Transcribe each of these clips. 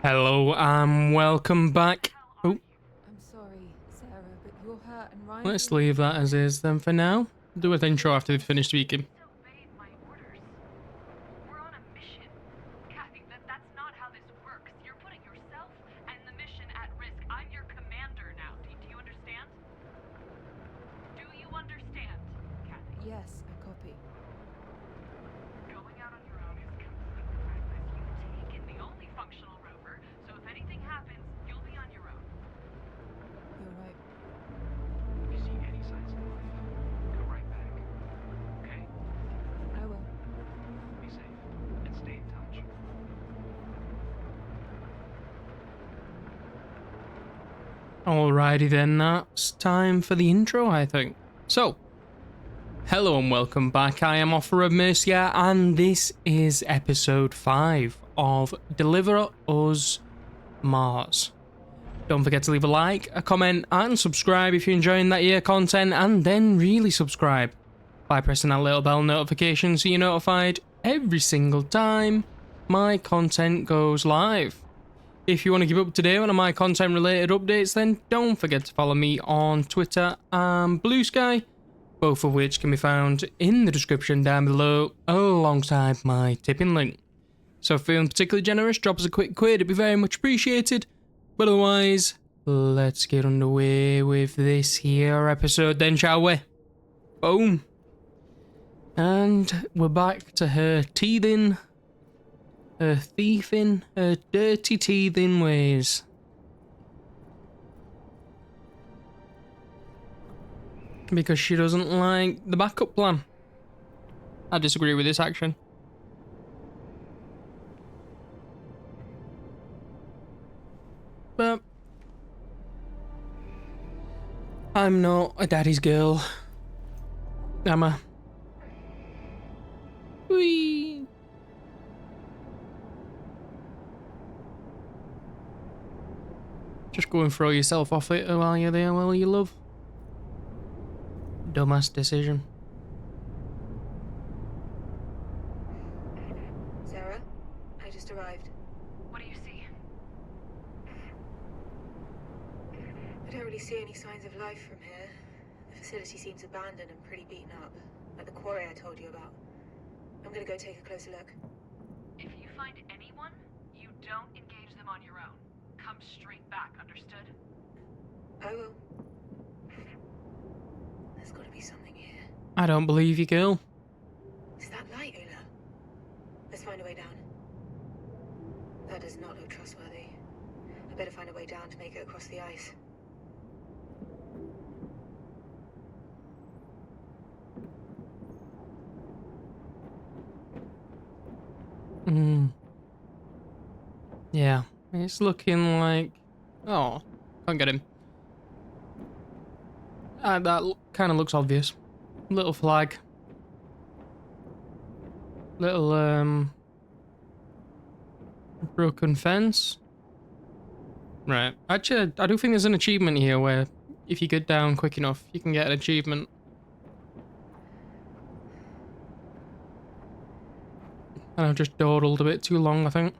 Hello and welcome back. Oh, I'm sorry, Sarah, but you're hurt and Ryan. let's leave that as is then for now. Do an intro after they've finished speaking. Disobeyed my orders. We're on a mission. Kathy, that's not how this works. You're putting yourself and the mission at risk. I'm your commander now. Do you understand? Do you understand, Kathy? Yes, I copy. Going out on your own is completely reckless. You've taken the only functional rover, so if anything happens, you'll be on your own. You're right. If you see any signs of life, go right back. Okay? I will. Be safe and stay in touch. Alrighty then, that's time for the intro, I think. So, hello and welcome back. I am Offer of Mercia, and this is episode 5 of Deliver Us Mars. Don't forget to leave a like, a comment, and subscribe if you're enjoying that year content, and then really subscribe by pressing that little bell notification so you're notified every single time my content goes live. If you want to keep up to date on my content related updates, then don't forget to follow me on Twitter and Bluesky, both of which can be found in the description down below alongside my tipping link. So if feeling particularly generous, drop us a quick quid, it'd be very much appreciated. But otherwise, let's get underway with this here episode then, shall we? Boom. And we're back to her teething, her thieving, her dirty teething ways. Because she doesn't like the backup plan. I disagree with this action. But I'm not a daddy's girl, am I? Whee! Just go and throw yourself off it while you're there, while you love. Dumbass decision. Sarah, I just arrived. What do you see? I don't really see any signs of life from here. The facility seems abandoned and pretty beaten up, like the quarry I told you about. I'm gonna go take a closer look. If you find anyone, you don't engage them on your own. Come straight back, understood? I will. There's gotta be something here. I don't believe you, girl. Is that light, Una? Let's find a way down. That does not look trustworthy. I better find a way down to make it across the ice. Yeah, it's looking like... Oh, can't get him. That kind of looks obvious. Little flag. Little, broken fence. Right. Actually, I do think there's an achievement here where if you get down quick enough, you can get an achievement. And I've just dawdled a bit too long, I think.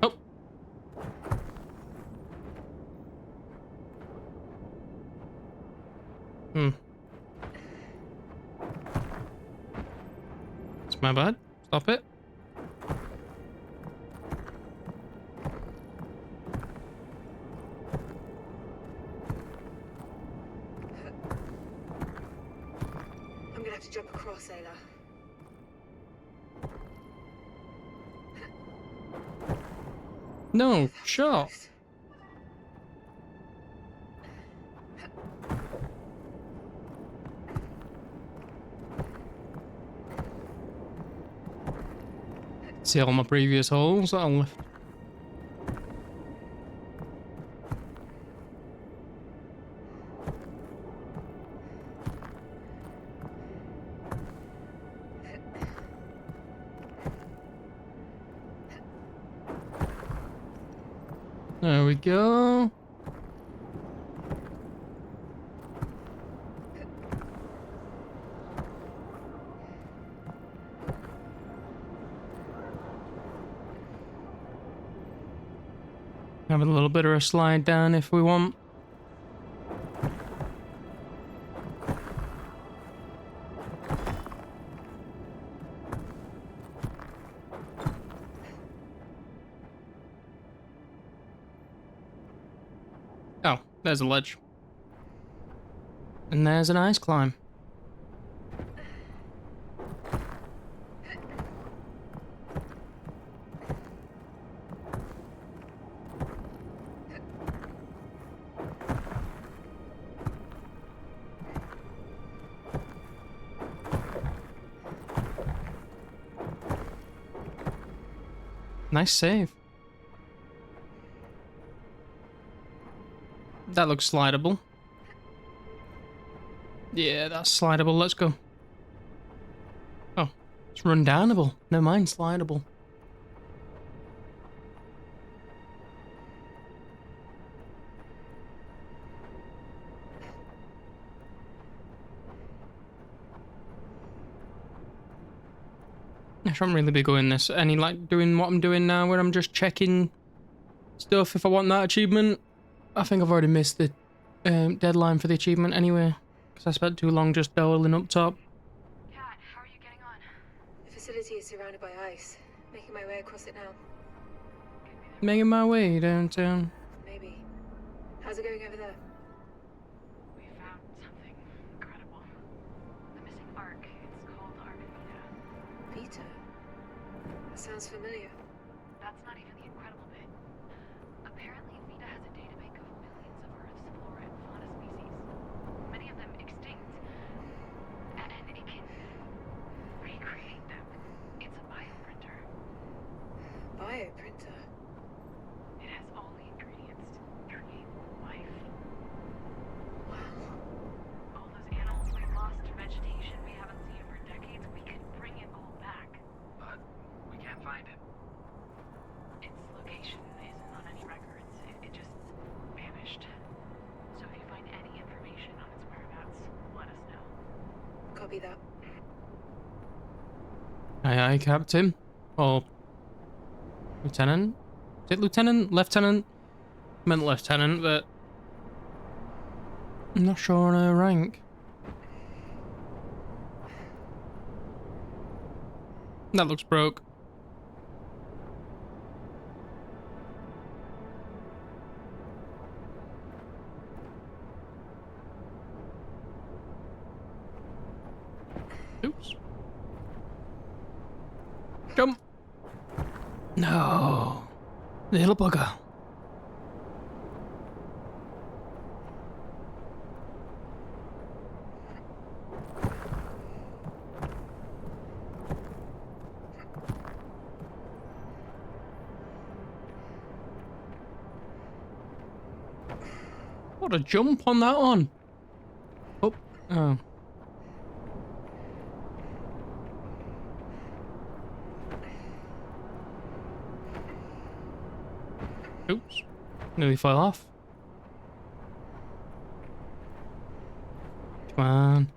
Oh. It's my bad. Stop it. I'm gonna have to jump across, Ayla. No, sure. See all my previous holes that I left. There we go. Have a little bit of a slide down if we want. Oh, there's a ledge. And there's an ice climb. Nice save. That looks slidable. Yeah, that's slidable. Let's go. Oh, it's rundownable. No mind, slidable. I shouldn't really be going this. Any like doing what I'm doing now where I'm just checking stuff if I want that achievement. I think I've already missed the deadline for the achievement anyway. Because I spent too long just doling up top. Kat, how are you getting on? The facility is surrounded by ice. Making my way across it now. Making my way downtown. Maybe. How's it going over there? We found something incredible. The missing Ark. It's called Ark Vita. Vita? That sounds familiar. That's not even the incredible bit. Apparently, Vita has a databank of millions of Earth's flora and fauna species. Many of them extinct. And it can recreate them. It's a bioprinter. Bioprinter? It has all the ingredients to create life. Wow. All those animals we've lost to vegetation we haven't seen for decades, we could bring it all back. But we can't find it. Its location isn't on any records. It just vanished. So if you find any information on its whereabouts, let us know. Copy that. Aye, aye, Captain. Or Lieutenant? Is it Lieutenant? Lieutenant? I meant Lieutenant, but I'm not sure on her rank. That looks broke. Oops. Jump. No. Little bugger. What a jump on that one. Oh. Oh. Oops. Nearly fell off. Come on.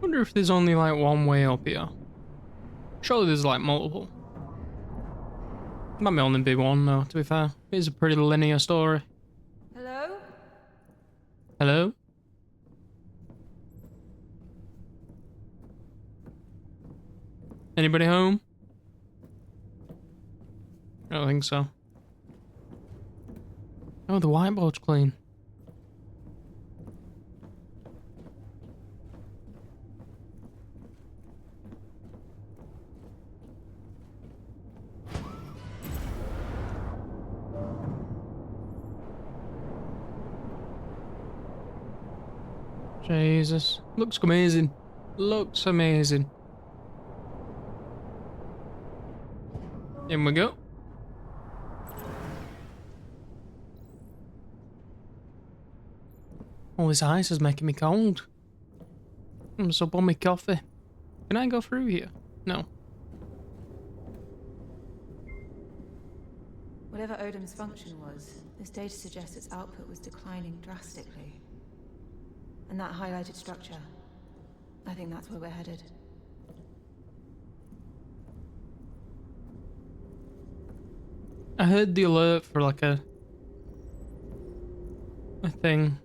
Wonder if there's only like one way up here. Surely there's like multiple. Might only be one though, to be fair. It's a pretty linear story. Hello? Hello? Anybody home? I don't think so. Oh, the whiteboard's clean. Jesus. Looks amazing. Looks amazing. In we go. All this ice is making me cold. I'm so on my coffee. Can I go through here? No. Whatever Odum's function was, this data suggests its output was declining drastically. And that highlighted structure, I think that's where we're headed. I heard the alert for like a thing.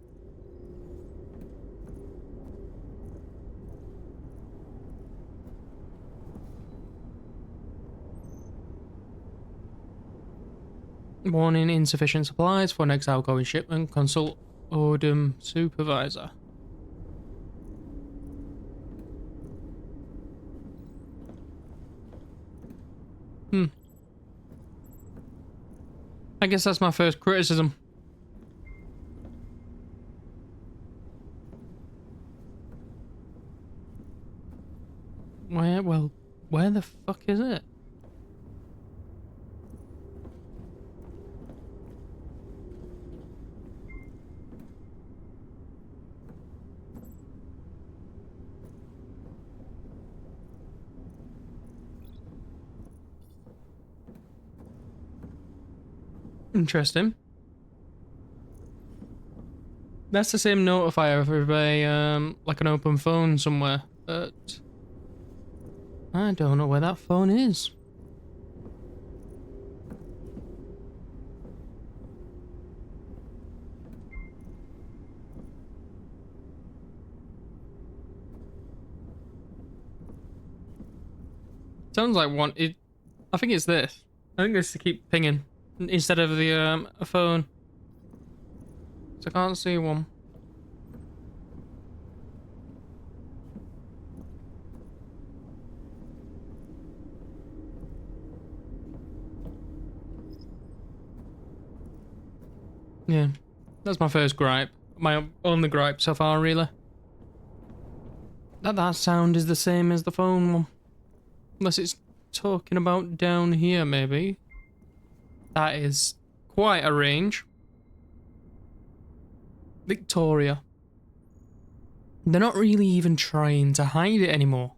Warning, insufficient supplies for next outgoing shipment. Consult Odum supervisor. I guess that's my first criticism. Where the fuck is it? Interesting. That's the same notifier for a like an open phone somewhere, but I don't know where that phone is. Sounds like one. I think it's this. I think this to keep pinging instead of the a phone. So I can't see one. Yeah, that's my first gripe. My only gripe so far, really. That sound is the same as the phone one. Unless it's talking about down here, maybe. That is quite a range. Victoria. They're not really even trying to hide it anymore.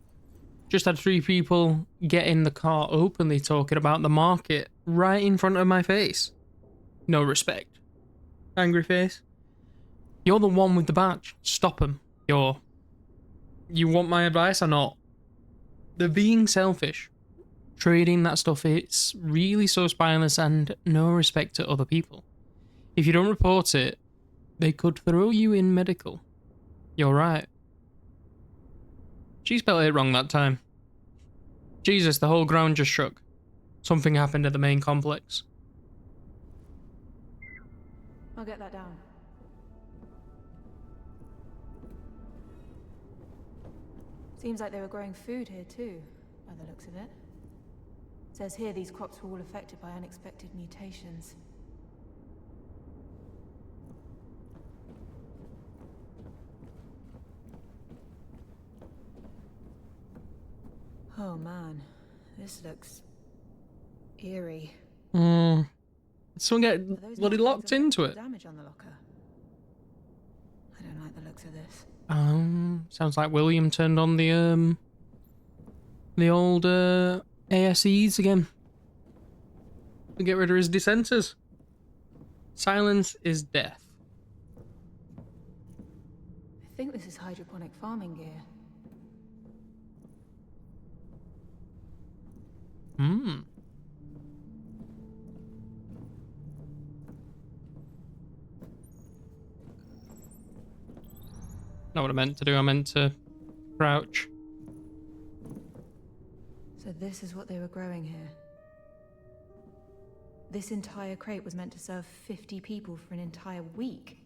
Just had 3 people get in the car openly talking about the market right in front of my face. No respect. Angry face. You're the one with the badge. Stop them. You want my advice or not? They're being selfish. Trading that stuff, it's really so spineless and no respect to other people. If you don't report it, they could throw you in medical. You're right. She spelled it wrong that time. Jesus, the whole ground just shook. Something happened at the main complex. I'll get that down. Seems like they were growing food here too, by the looks of it. It says here these crops were all affected by unexpected mutations. Oh man, this looks eerie. Did someone Are get those bloody markings locked of into it? damage on the locker? I don't like the looks of this. Sounds like William turned on the old ASEs again. To get rid of his dissenters. Silence is death. I think this is hydroponic farming gear. Not what I meant to do, I meant to crouch. So this is what they were growing here. This entire crate was meant to serve 50 people for an entire week.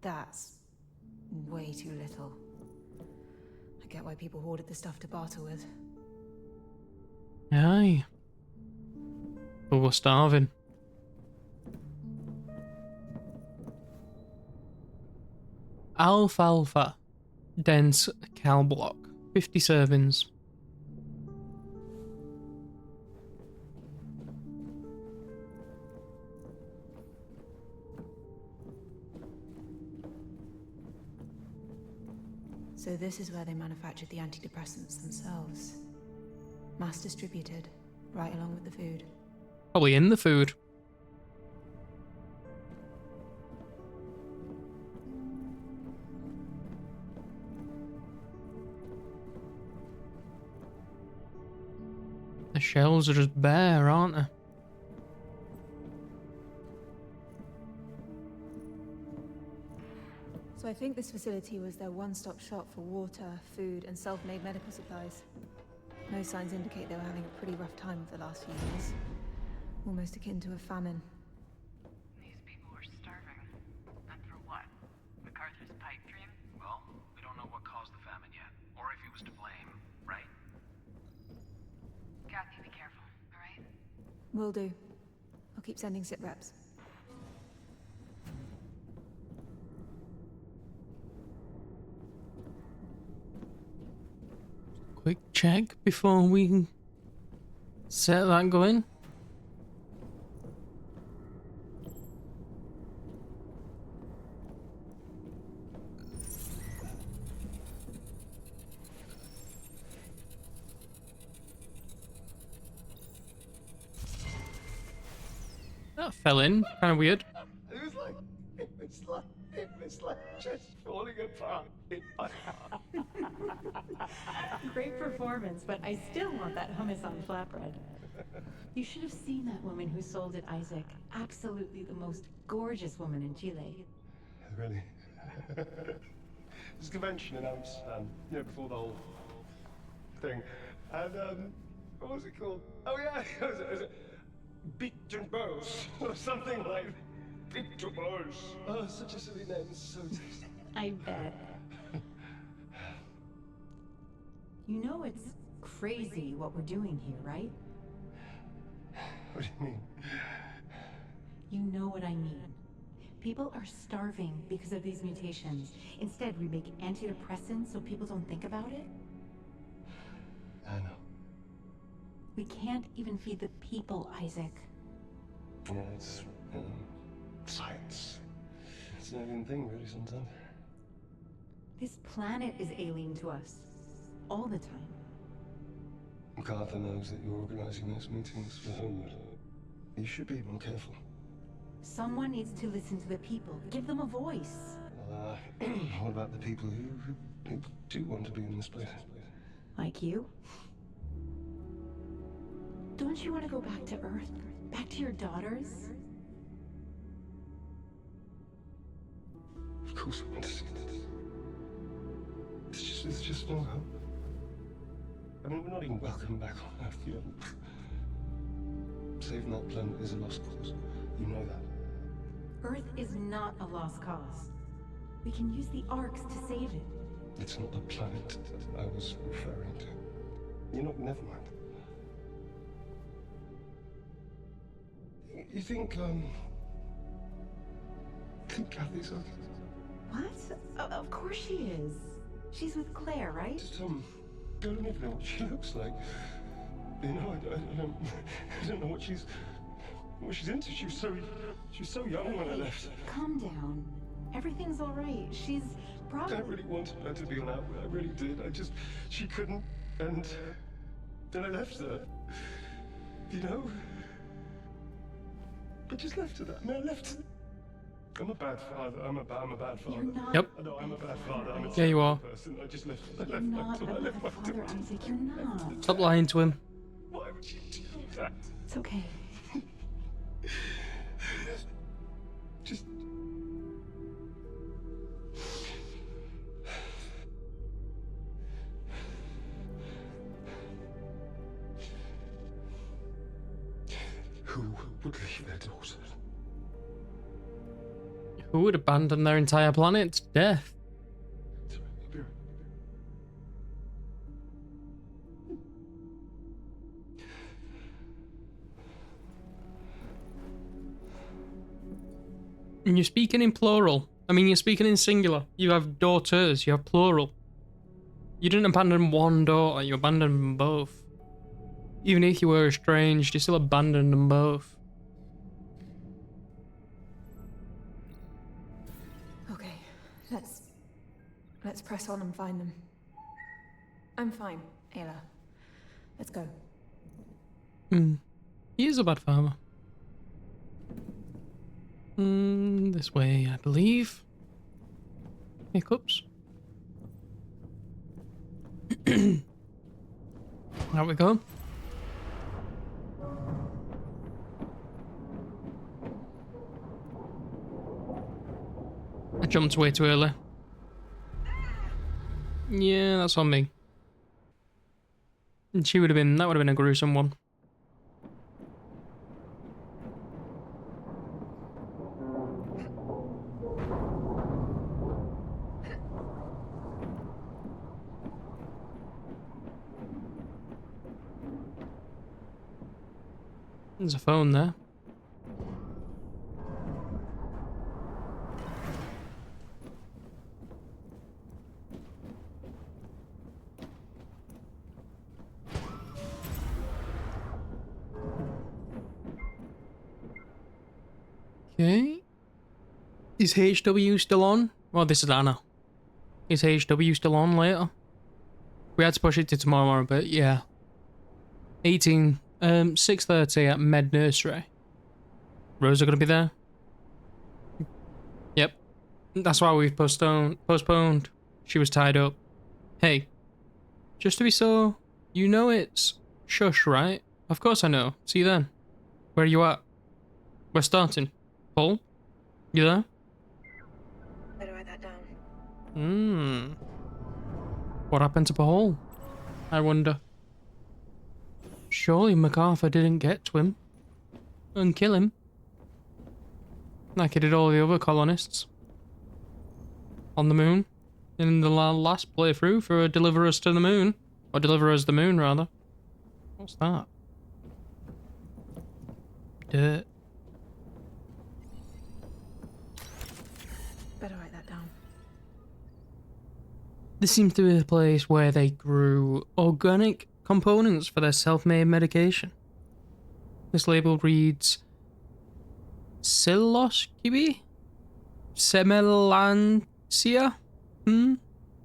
That's way too little. I get why people hoarded the stuff to barter with. Aye. But we're starving. Alfalfa. Dense cow block. 50 servings. So this is where they manufactured the antidepressants themselves. Mass distributed, right along with the food. Probably in the food. The shells are just bare, aren't they? So I think this facility was their one-stop shop for water, food, and self-made medical supplies. Most signs indicate they were having a pretty rough time of the last few years. Almost akin to a famine. These people were starving. And for what? MacArthur's pipe dream? Well, we don't know what caused the famine yet, or if he was to blame, right? Kathy, be careful, alright? Will do. I'll keep sending sit reps. Quick check before we set that going. That fell in, kind of weird. It was like just falling apart in my heart. Great performance, but I still want that hummus on flatbread. You should have seen that woman who sold it, Isaac. Absolutely the most gorgeous woman in Chile. Really? There's a convention in Amsterdam, before the whole thing. And, what was it called? Oh yeah, it was Beat and Bows, or something like Beat and Bows. Oh, such a silly name, so tasty. I bet. You know it's crazy what we're doing here, right? What do you mean? You know what I mean. People are starving because of these mutations. Instead, we make antidepressants so people don't think about it. I know. We can't even feed the people, Isaac. Yeah, it's, science. It's an alien thing, really, sometimes. This planet is alien to us. All the time. MacArthur knows that you're organizing those meetings for Homewood. You should be more careful. Someone needs to listen to the people. Give them a voice. What about the people who do want to be in this place? Like you? Don't you want to go back to Earth? Back to your daughters? Of course I want to see this. It's just no hope. I mean, we're not even welcome back on Earth, Saving that planet is a lost cause. You know that. Earth is not a lost cause. We can use the arcs to save it. It's not the planet that I was referring to. Never mind. You think Kathy's okay? What? Of course she is. She's with Claire, right? Just, I don't even know what she looks like. I don't know what she's into. She was so young when I left. Calm down. Everything's all right. She's probably... I really wanted her to be on Outward. I really did. She couldn't, and then I left her. I just left her that. I left her. I'm a bad father. I'm a bad father. You're not... Yep. I know I'm a bad father. I'm a Yeah, you are. person. I just left. You're not a bad father, Isaac. You're not. Stop lying to him. Why would you do that? It's okay. Just. Who would leave their daughters? Who would abandon their entire planet to death? Sorry, I'll be right. And you're speaking in plural. I mean, you're speaking in singular. You have daughters, you have plural. You didn't abandon one daughter, you abandoned them both. Even if you were estranged, you still abandoned them both. Okay, let's press on and find them. I'm fine, Ayla. Let's go. He is a bad farmer. This way, I believe. Hiccups. There we go. I jumped way too early. Yeah, that's on me. And that would have been a gruesome one. There's a phone there. Okay. Is HW still on? Well, this is Anna. Is HW still on later? We had to push it to tomorrow, but yeah. 6:30 at Med Nursery. Rosa gonna be there? Yep. That's why we've postponed. She was tied up. Hey. Just to be so, you know it's shush, right? Of course I know. See you then. Where are you at? We're starting. Paul? You there? Better write that down. What happened to Paul? I wonder. Surely MacArthur didn't get to him and kill him like he did all the other colonists on the moon in the last playthrough for Deliver Us to the Moon, or Deliver Us the Moon rather. What's that? Dirt. Better write that down. This seems to be the place where they grew organic components for their self-made medication. This label reads Psilocybe? Semelantia?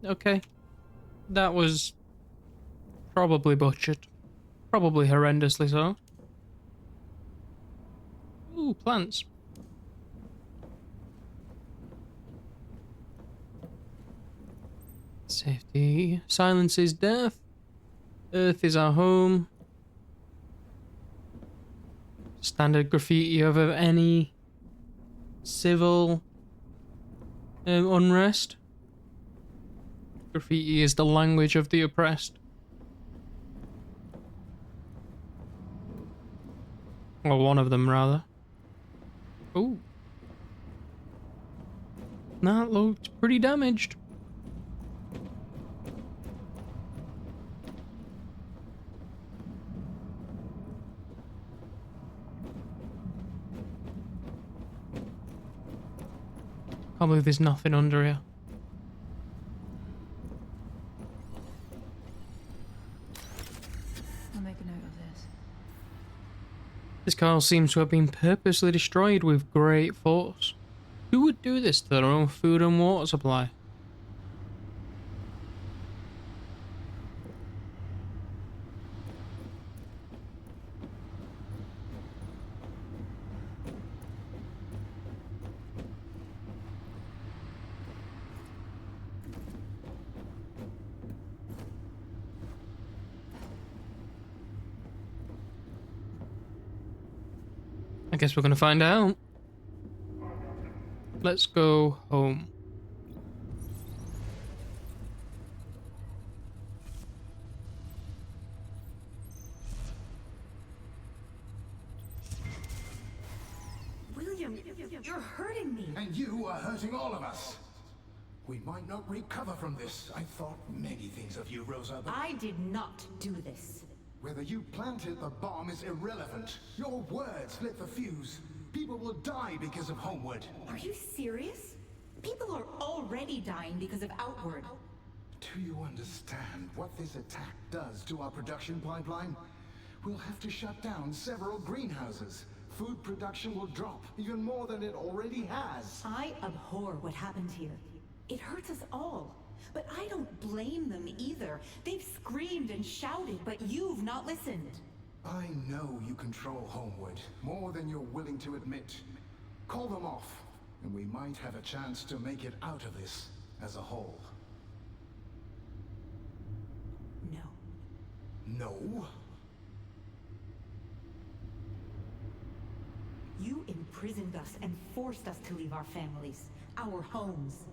Okay. That was probably butchered. Probably horrendously so. Ooh, plants. Safety. Silence is death. Earth is our home. Standard graffiti of any civil unrest. Graffiti is the language of the oppressed. Or one of them, rather. Ooh. That looked pretty damaged. Can't believe there's nothing under here. I'll make a note of this. This car seems to have been purposely destroyed with great force. Who would do this to their own food and water supply? I guess we're gonna find out. Let's go home. William, you're hurting me. And you are hurting all of us. We might not recover from this. I thought many things of you, Rosa, but I did not do this. whether you planted the bomb is irrelevant. Your words lit the fuse. People will die because of Homeward. Are you serious? People are already dying because of Outward. Do you understand what this attack does to our production pipeline? We'll have to shut down several greenhouses. Food production will drop, even more than it already has. I abhor what happened here. It hurts us all. But I don't blame them either. They've screamed and shouted, but you've not listened. I know you control Homewood more than you're willing to admit. Call them off, and we might have a chance to make it out of this as a whole. No. No? You imprisoned us and forced us to leave our families, our homes.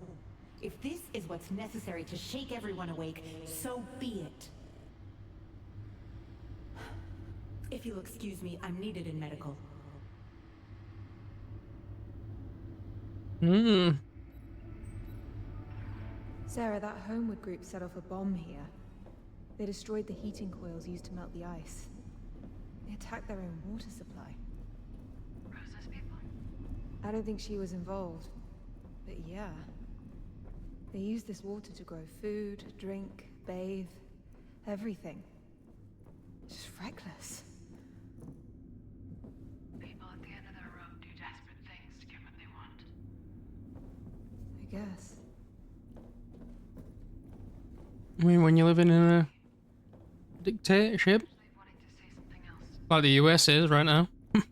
If this is what's necessary to shake everyone awake, so be it. If you'll excuse me, I'm needed in medical. Sarah, that Homewood group set off a bomb here. They destroyed the heating coils used to melt the ice. They attacked their own water supply. Rosa's people? I don't think she was involved, but yeah. They used this water to grow food, drink, bathe, everything. Just reckless. People at the end of the road do desperate things to get what they want. I guess. I mean, when you're living in a dictatorship, Actually wanting to say something else. like the US is right now. I'm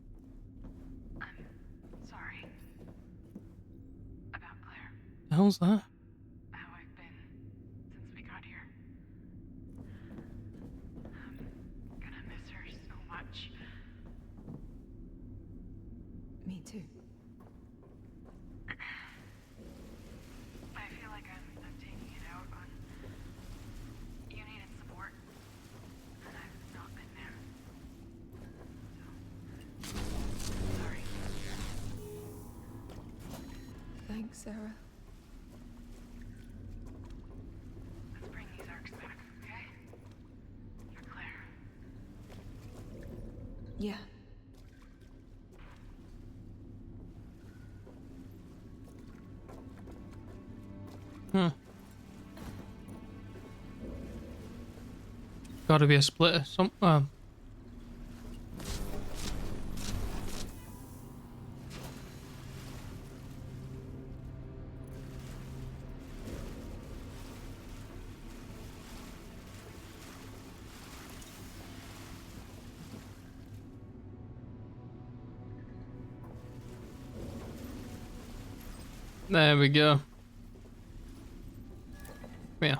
sorry. About Claire. The hell's that? How I've been since we got here. I'm gonna miss her so much. Me too. I feel like I'm taking it out on... You needed support. And I've not been there. So... Sorry. Thanks, Sarah. Let's bring these arcs back, okay? For Claire. Yeah. Huh. Gotta be a splitter. There we go. Yeah.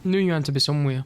Knew you had to be somewhere.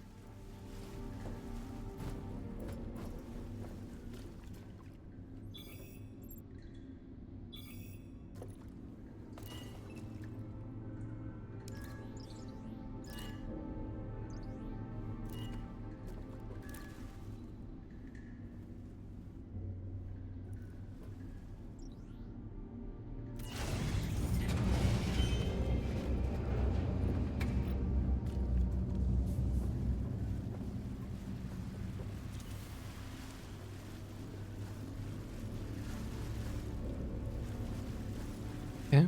Okay.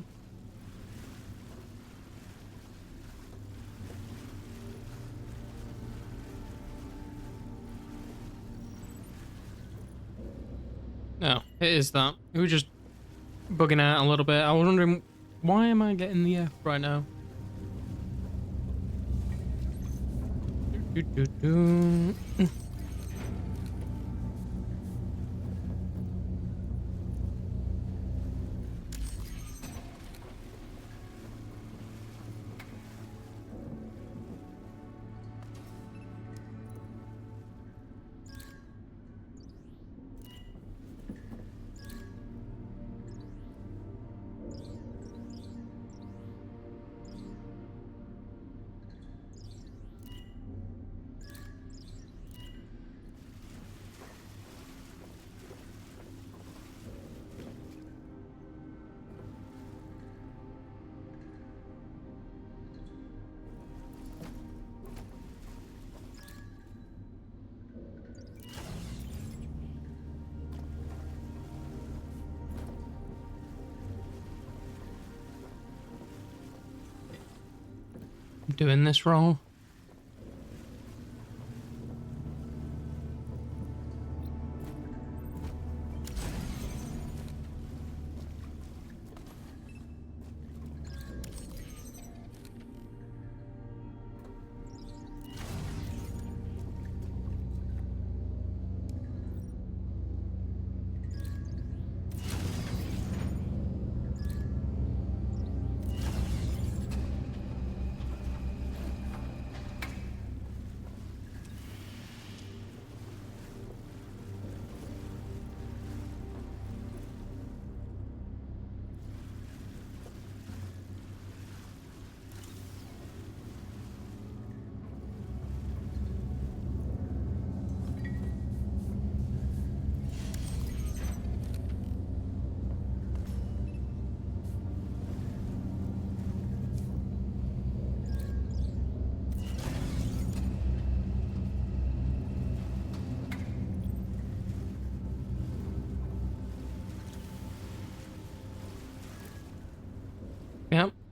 No, it is that. We were just bugging out a little bit. I was wondering, why am I getting the F right now? I'm doing this wrong.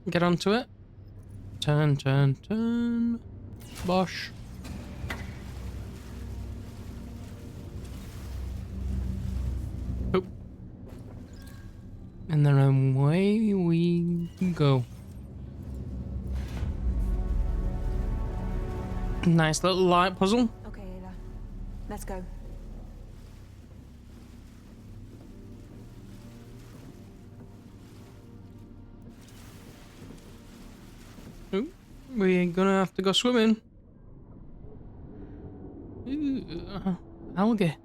Get onto it. Turn, turn, turn. Bosh. Oh. And then away we go. Nice little light puzzle. Okay, Ayla. Let's go. Oh, we're gonna have to go swimming. Ooh, algae.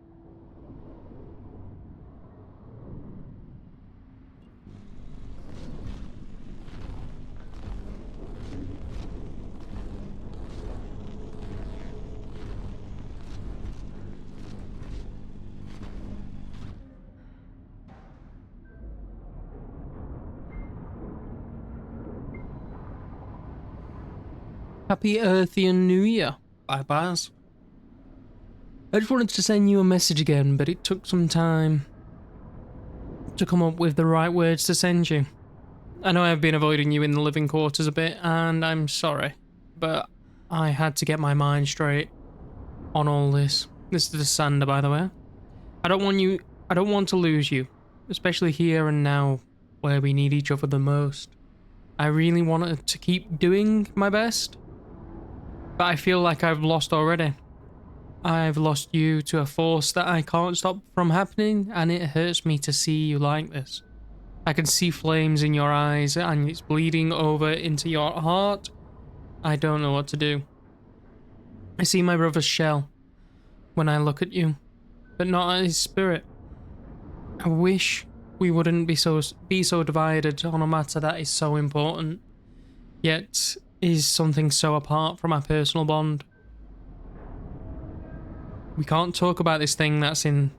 Happy Earthian New Year. Bye, Baz. I just wanted to send you a message again, but it took some time to come up with the right words to send you. I know I've been avoiding you in the living quarters a bit, and I'm sorry, but I had to get my mind straight on all this. This is the Sander, by the way. I don't want to lose you, especially here and now, where we need each other the most. I really wanted to keep doing my best, but I feel like I've lost already. I've lost you to a force that I can't stop from happening, and it hurts me to see you like this. I can see flames in your eyes, and it's bleeding over into your heart. I don't know what to do. I see my brother's shell when I look at you, but not at his spirit. I wish we wouldn't be so divided on a matter that is so important, yet is something so apart from our personal bond. We can't talk about this thing that's in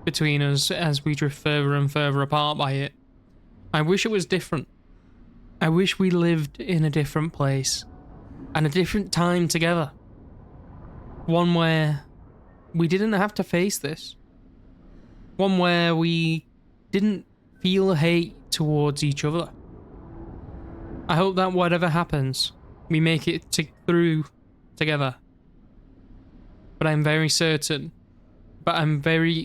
between us as we drift further and further apart by it. I wish it was different. I wish we lived in a different place and a different time together. One where we didn't have to face this. One where we didn't feel hate towards each other. I hope that whatever happens, we make it through together. But I'm very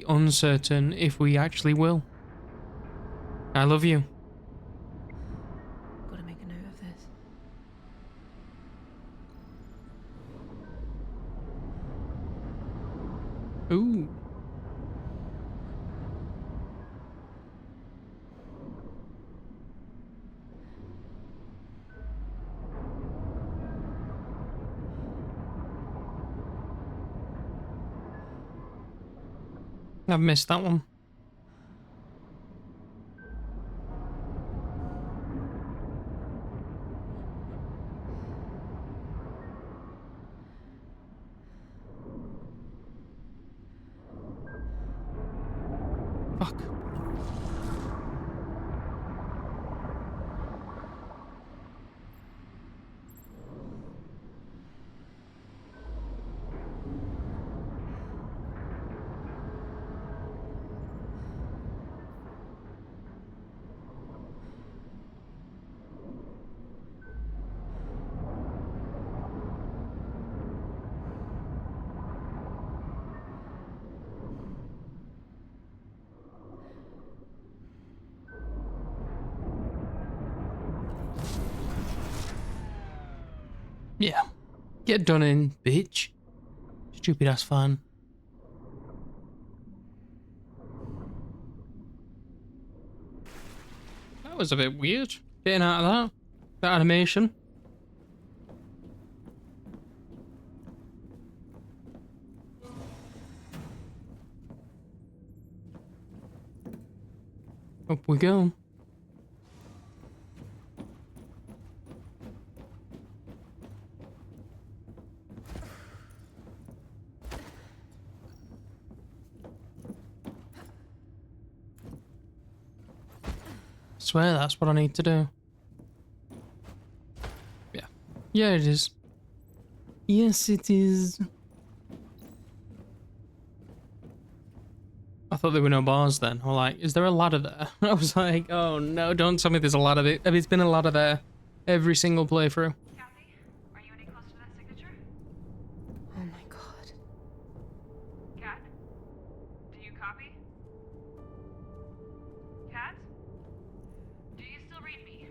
uncertain if we actually will. I love you. Gotta make a note of this. Ooh. I've missed that one. Fuck. Yeah. Get done in, bitch. Stupid ass fan. That was a bit weird. Getting out of that animation. Up we go. Swear that's what I need to do. Yeah. Yeah, it is. Yes, it is. I thought there were no bars then. Or like, is there a ladder there? I was like, oh no, don't tell me there's a ladder there. There's been a ladder there. Every single playthrough. Kathy, are you any close to that signature? Oh my god. Kat? Do you copy? Kat? Do you still read me?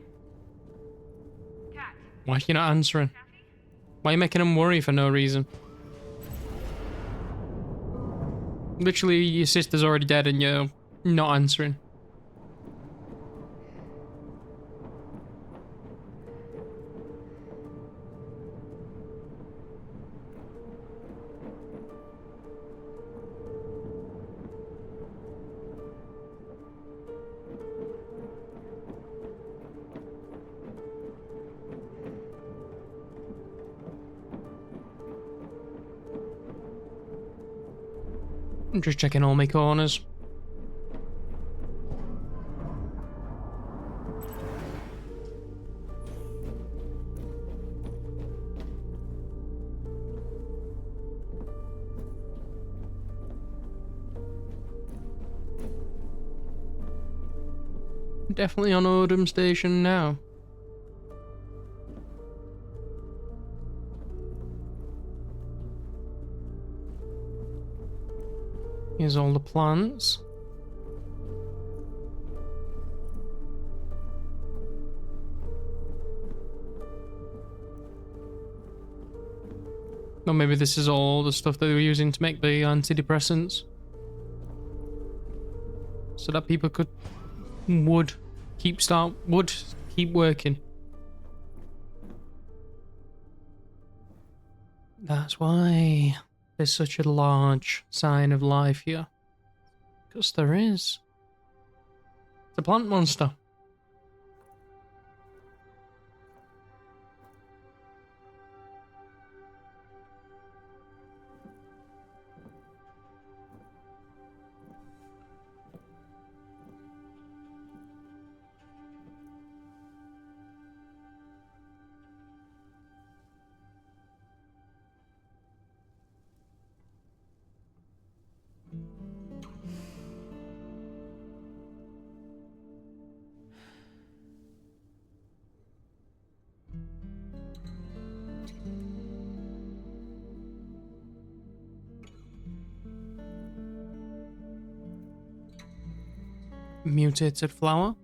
Kat? Why are you not answering? Kathy? Why are you making him worry for no reason? Literally, your sister's already dead and you're not answering. I'm just checking all my corners. Definitely on Odum Station now. Here's all the plants. Or maybe this is all the stuff that they were using to make the antidepressants. So that people would keep working. That's why there's such a large sign of life here. Because there is. It's a plant monster. Mutated flower.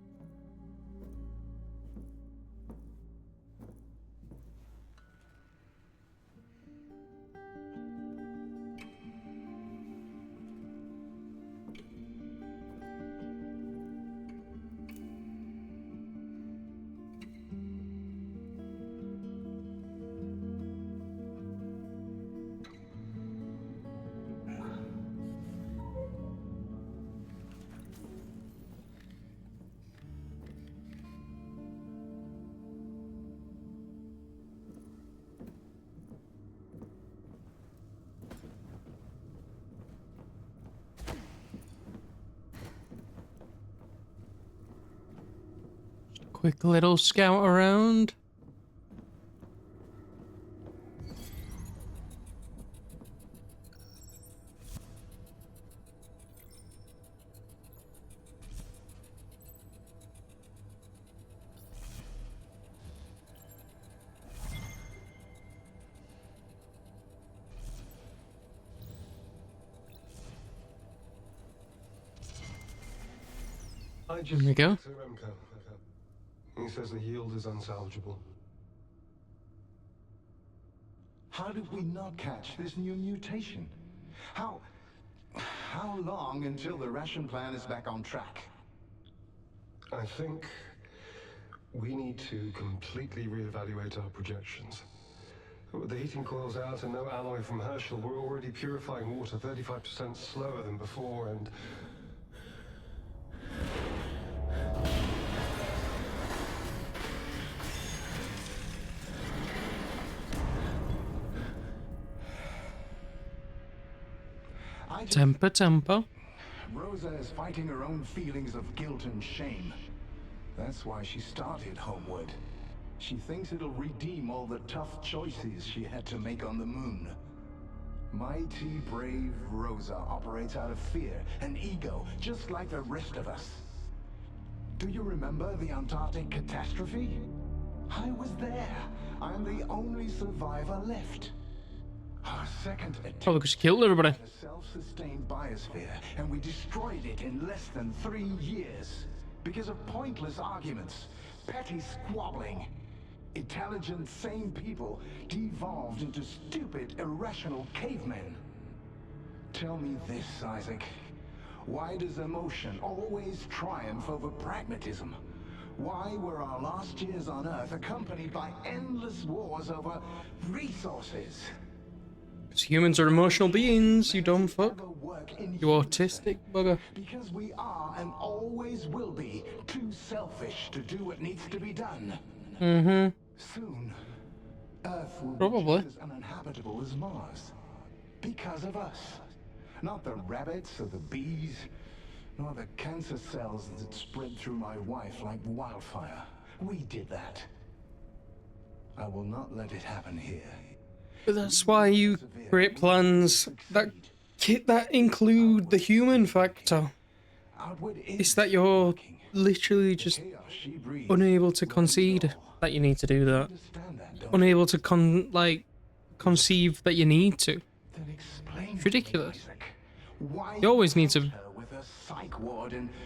Quick little scout around. I just Here we go. spoke to Remco. He says the yield is unsalvageable. How did we not catch this new mutation? How long until the ration plan is back on track? I think we need to completely reevaluate our projections. With the heating coils out and no alloy from Herschel, we're already purifying water 35% slower than before, and Temper. Rosa is fighting her own feelings of guilt and shame. That's why she started Homewood. She thinks it'll redeem all the tough choices she had to make on the moon. Mighty brave Rosa operates out of fear and ego, just like the rest of us. Do you remember the Antarctic catastrophe? I was there. I'm the only survivor left. Our second attempt Probably because you killed everybody. had a self-sustained biosphere, and we destroyed it in less than 3 years. Because of pointless arguments, petty squabbling. Intelligent, sane people devolved into stupid, irrational cavemen. Tell me this, Isaac. Why does emotion always triumph over pragmatism? Why were our last years on Earth accompanied by endless wars over resources? Because humans are emotional beings, you dumb fuck. You autistic bugger. Because we are and always will be too selfish to do what needs to be done. Mm-hmm. Soon, Earth will Probably. be just as uninhabitable as Mars. Because of us. Not the rabbits or the bees, nor the cancer cells that spread through my wife like wildfire. We did that. I will not let it happen here. But that's why you create plans that include the human factor. Outward It's that you're literally just unable to concede that you need to do that. Unable to conceive that you need to. It's ridiculous. You always need to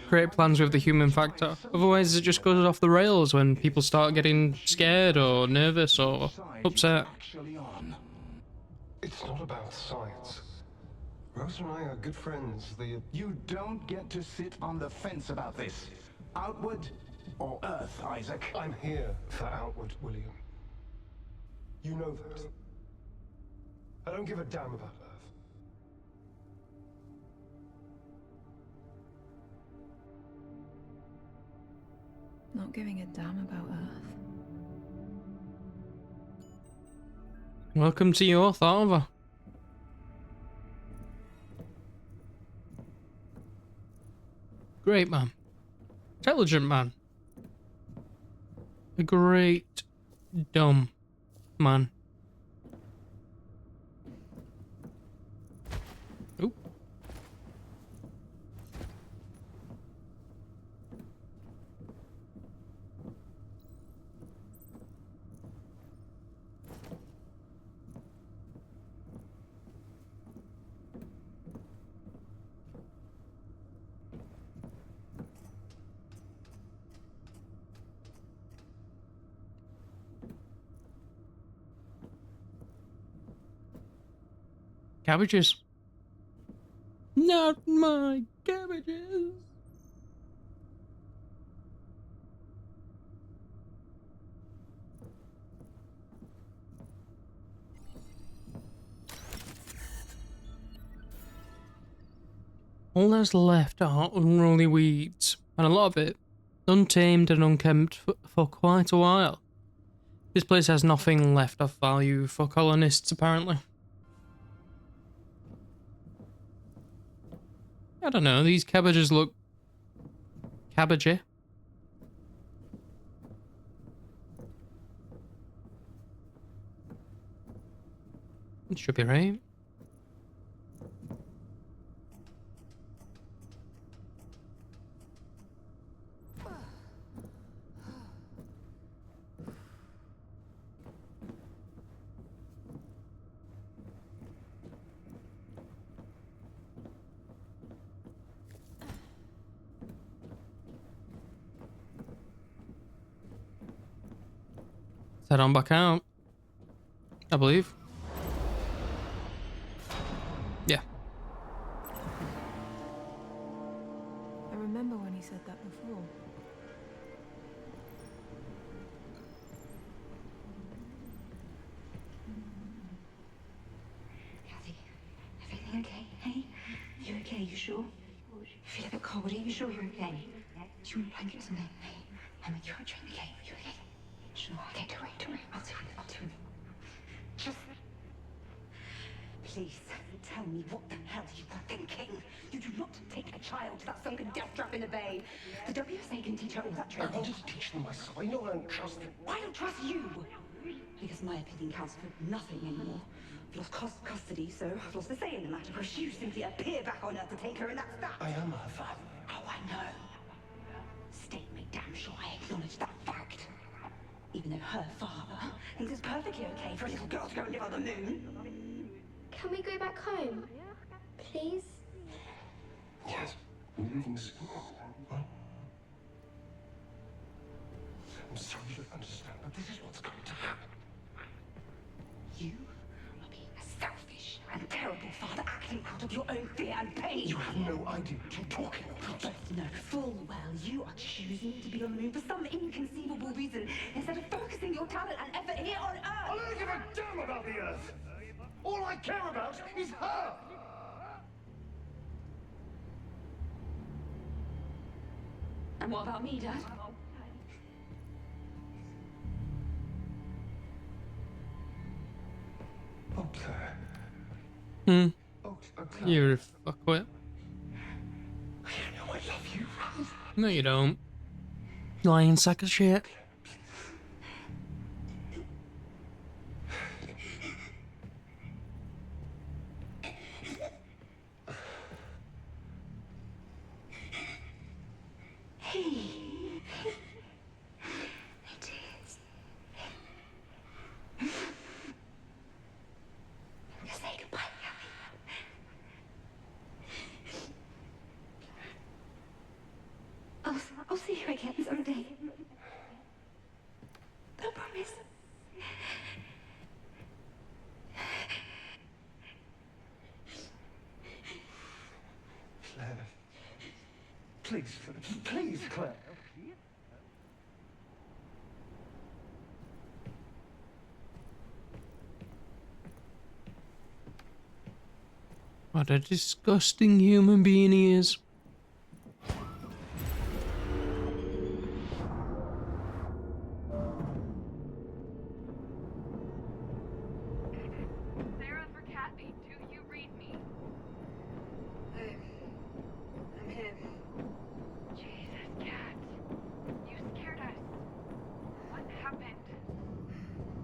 create plans with the human factor. Otherwise, it just goes off the rails when people start getting scared or nervous or upset. It's not about science. Rose and I are good friends. You don't get to sit on the fence about this. Outward or Earth, Isaac? I'm here for Outward, William. You know that. I don't give a damn about Earth. Not giving a damn about Earth. Welcome to your Thava. Great man. Intelligent man. A great dumb man. Oop. Cabbages. Not my cabbages. All that's left are unruly weeds, and a lot of it untamed and unkempt for quite a while. This place has nothing left of value for colonists, apparently. I don't know, these cabbages look cabbagey. It should be right. Head on back out, I believe. Yeah. I remember when he said that before. Kathy, everything okay? Hey? You okay? You sure? You feel a bit cold. Are you sure you're okay? Do you want a blanket or something? Hey, I'll make you a drink, okay? You okay? Sure. Okay, don't worry. I'll do it. Just... Please, tell me what the hell you were thinking. You do not take a child to that sunken death trap in the bay. The WSA can teach her all that I training. wanted to teach them myself. I know I don't trust them. Why don't trust you? Because my opinion counts for nothing anymore. I've lost custody, so I've lost a say in the matter. Whereas you simply appear back on Earth to take her, and that's that. I am her father. Oh, I know. State me damn sure I acknowledge that fact. Even though her father thinks it's perfectly okay for a little girl to go and live on the moon. Can we go back home? Please? Yes, we're leaving soon. I'm sorry you don't understand, but this is what's going to happen. You are being a selfish and terrible father, acting out of your own fear and pain. You have no idea what you're talking about. You both know full well you are choosing to be on the moon for some inconceivable reason instead of focusing your talent and effort here on Earth. I don't give a damn about the Earth. All I care about is her. And what about me, Dad? Oh, Claire. Oh, Claire. You're a fuckwit. You know I love you, right? No, you don't. Lying sack of shit. Say goodbye, I'll see you again someday. I promise. Claire. Please, please, Claire. What a disgusting human being he is. Sarah for Kathy, do you read me? I'm here. Jesus, Kat. You scared us. What happened?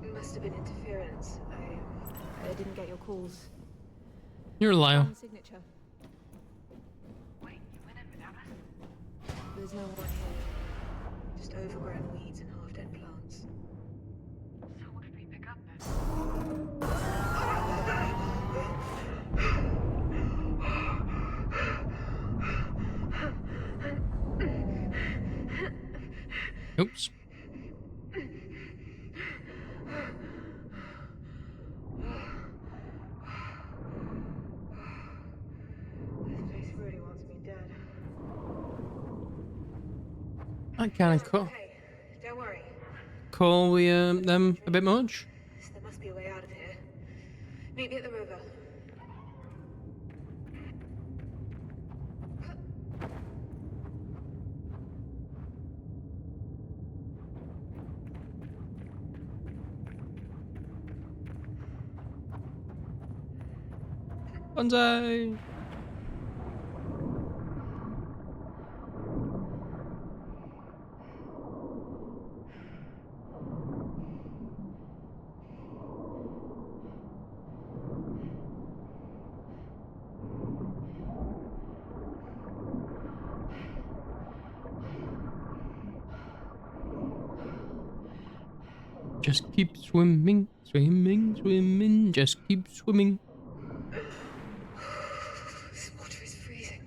It must have been interference. I didn't get your calls. You're a liar. One signature. Wait, you went in without us? There's no one here. Just overgrown weeds and half-dead plants. So what did we pick up then? Oops. This place really wants me dead. I kind of Okay, don't worry. call we them a bit much. There must be a way out of here. Meet me at the river. Bonsai. Just keep swimming, swimming, swimming. Just keep swimming. This water is freezing.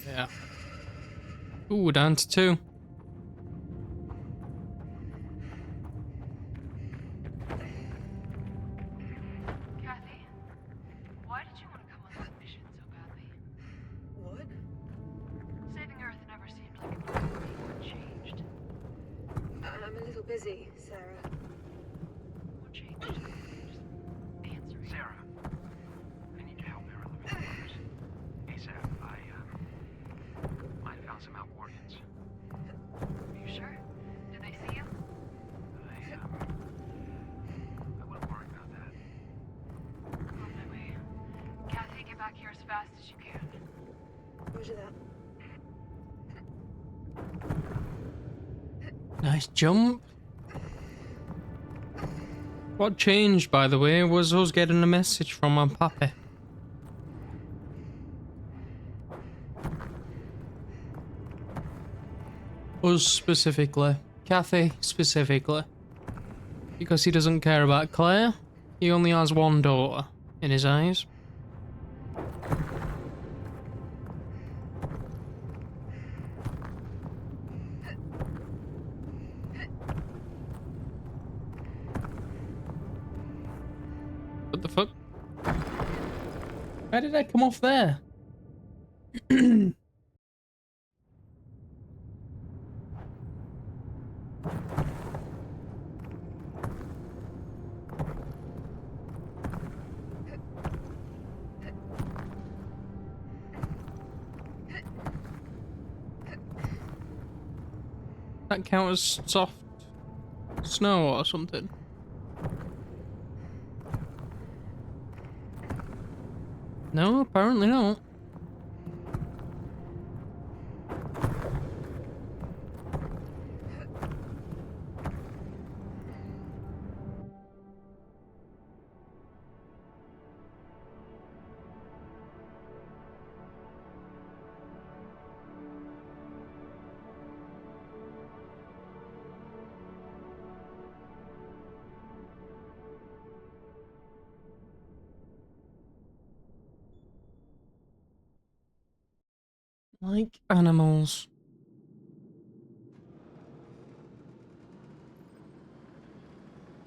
Yeah. Ooh, down to 2. Kathy, why did you want to come on this mission so badly? What? Saving Earth never seemed like it would be what changed. I'm a little busy, Sarah. What changed? Just answer me. Sarah, I need your help here on the videos. ASAP, I found some Outwardians. Are you sure? Did they see you? I wouldn't worry about that. On my way. Kathy, get back here as fast as you can. Roger that. Nice jump. What changed, by the way, was us getting a message from my pappy. Us specifically. Kathy specifically. Because he doesn't care about Claire. He only has one daughter in his eyes. What the fuck? How did I come off there? That count as soft snow or something? No, apparently not. Like animals.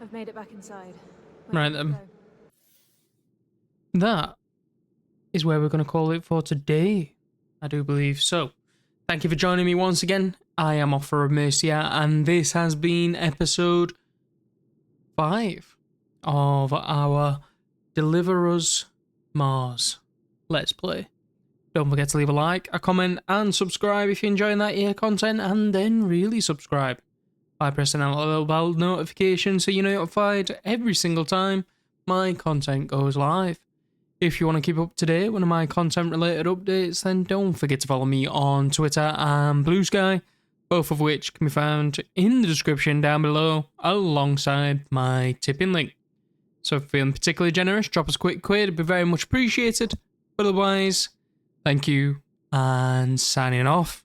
I've made it back inside. Right then. That is where we're going to call it for today. I do believe so. Thank you for joining me once again. I am Offer of Mercia, and this has been episode 5 of our Deliver Us Mars Let's Play. Don't forget to leave a like, a comment, and subscribe if you're enjoying that here content, and then really subscribe by pressing that little bell notification so you're notified every single time my content goes live. If you want to keep up to date with my content related updates, then don't forget to follow me on Twitter and Bluesky, both of which can be found in the description down below alongside my tipping link. So if you're feeling particularly generous, drop us a quick quid, it'd be very much appreciated. But otherwise, thank you and signing off.